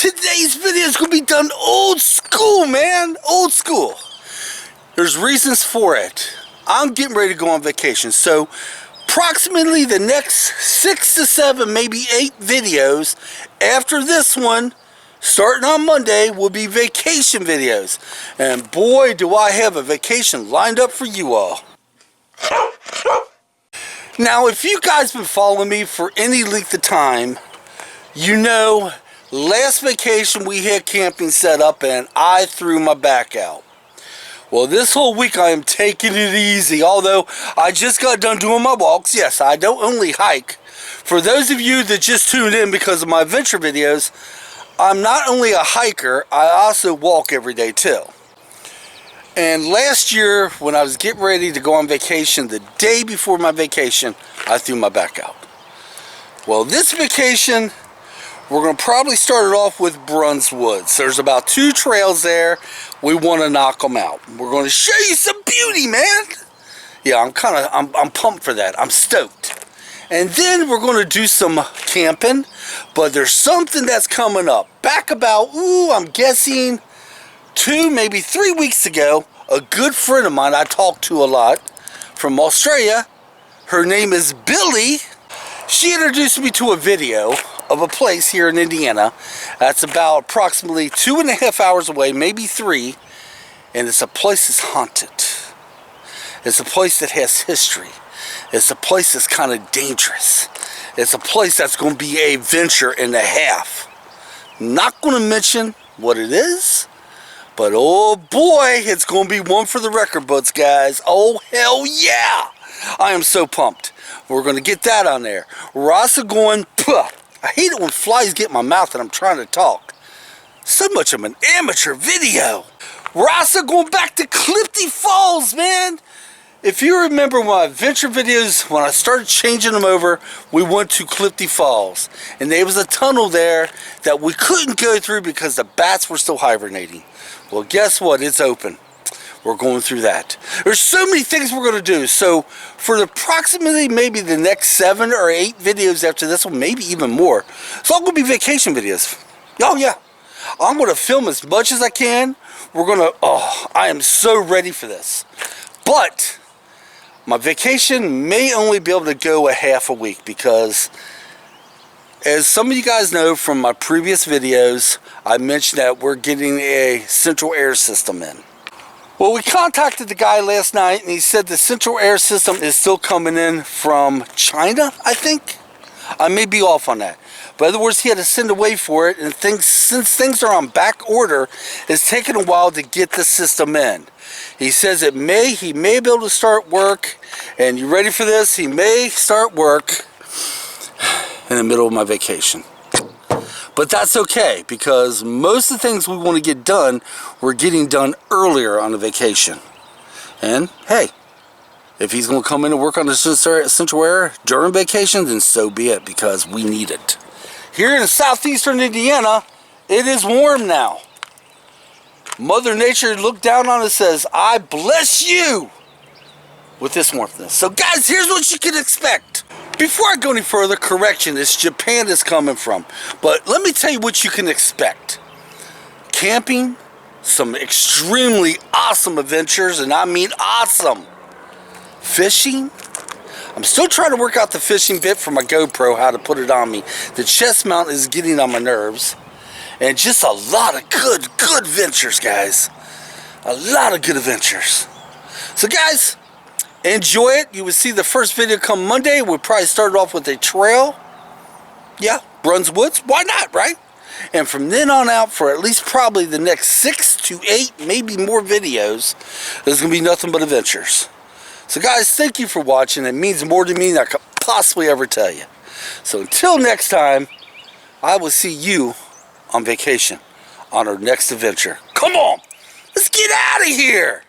Today's video is going to be done old school, man. Old school. There's reasons for it. I'm getting ready to go on vacation. So, approximately the next 6 to 7, maybe 8 videos after this one, starting on Monday, will be vacation videos. And boy, do I have a vacation lined up for you all. Now, if you guys been following me for any length of time, you know, last vacation we had camping set up and I threw my back out. Well, this whole week I am taking it easy, although I just got done doing my walks. Yes, I don't only hike. For those of you that just tuned in because of my adventure videos, I'm not only a hiker, I also walk every day too. And last year, when I was getting ready to go on vacation, the day before my vacation, I threw my back out. Well, this vacation, we're going to probably start it off with Bruns Woods. There's about 2 trails there. We want to knock them out. We're going to show you some beauty, man. Yeah, I'm pumped for that. I'm stoked. And then we're going to do some camping. But there's something that's coming up. Back about, I'm guessing 2, maybe 3 weeks ago, a good friend of mine I talk to a lot from Australia, her name is Billy. She introduced me to a video of a place here in Indiana that's about approximately 2.5 hours away, maybe 3, and it's a place that's haunted. It's a place that has history. It's a place that's kind of dangerous. It's a place that's going to be a venture and a half. Not going to mention what it is, but oh boy, it's going to be one for the record books, guys. Oh hell yeah! I am so pumped. We're going to get that on there. We're also going, I hate it when flies get in my mouth and I'm trying to talk. So much of an amateur video. We're also going back to Clifty Falls, man. If you remember my adventure videos, when I started changing them over, we went to Clifty Falls. And there was a tunnel there that we couldn't go through because the bats were still hibernating. Well, guess what? It's open. We're going through that. There's so many things we're going to do. So for approximately maybe the next 7 or 8 videos after this one, maybe even more, it's all going to be vacation videos. Oh yeah. I'm going to film as much as I can. We're going to, I am so ready for this. But my vacation may only be able to go a half a week because, as some of you guys know from my previous videos, I mentioned that we're getting a central air system in. Well, we contacted the guy last night and he said the central air system is still coming in from China, I think. I may be off on that. But in other words, he had to send away for it, and since things are on back order, it's taken a while to get the system in. He says he may be able to start work, and you ready for this? He may start work in the middle of my vacation. But that's okay, because most of the things we want to get done, we're getting done earlier on the vacation. And hey, if he's going to come in and work on the central air during vacation, then so be it, because we need it. Here in southeastern Indiana, it is warm now. Mother Nature looked down on us and says, I bless you with this warmth. So guys, here's what you can expect. Before I go any further, correction, it's Japan is coming from. But let me tell you what you can expect. Camping, some extremely awesome adventures, and I mean awesome. Fishing. I'm still trying to work out the fishing bit for my GoPro, how to put it on me. The chest mount is getting on my nerves. And just a lot of good adventures, guys. A lot of good adventures. So guys, enjoy it. You will see the first video come Monday. We'll probably start off with a trail. Yeah, Bruns Woods. Why not, right? And from then on out, for at least probably the next 6 to 8, maybe more videos, there's going to be nothing but adventures. So guys, thank you for watching. It means more to me than I could possibly ever tell you. So until next time, I will see you on vacation on our next adventure. Come on, let's get out of here.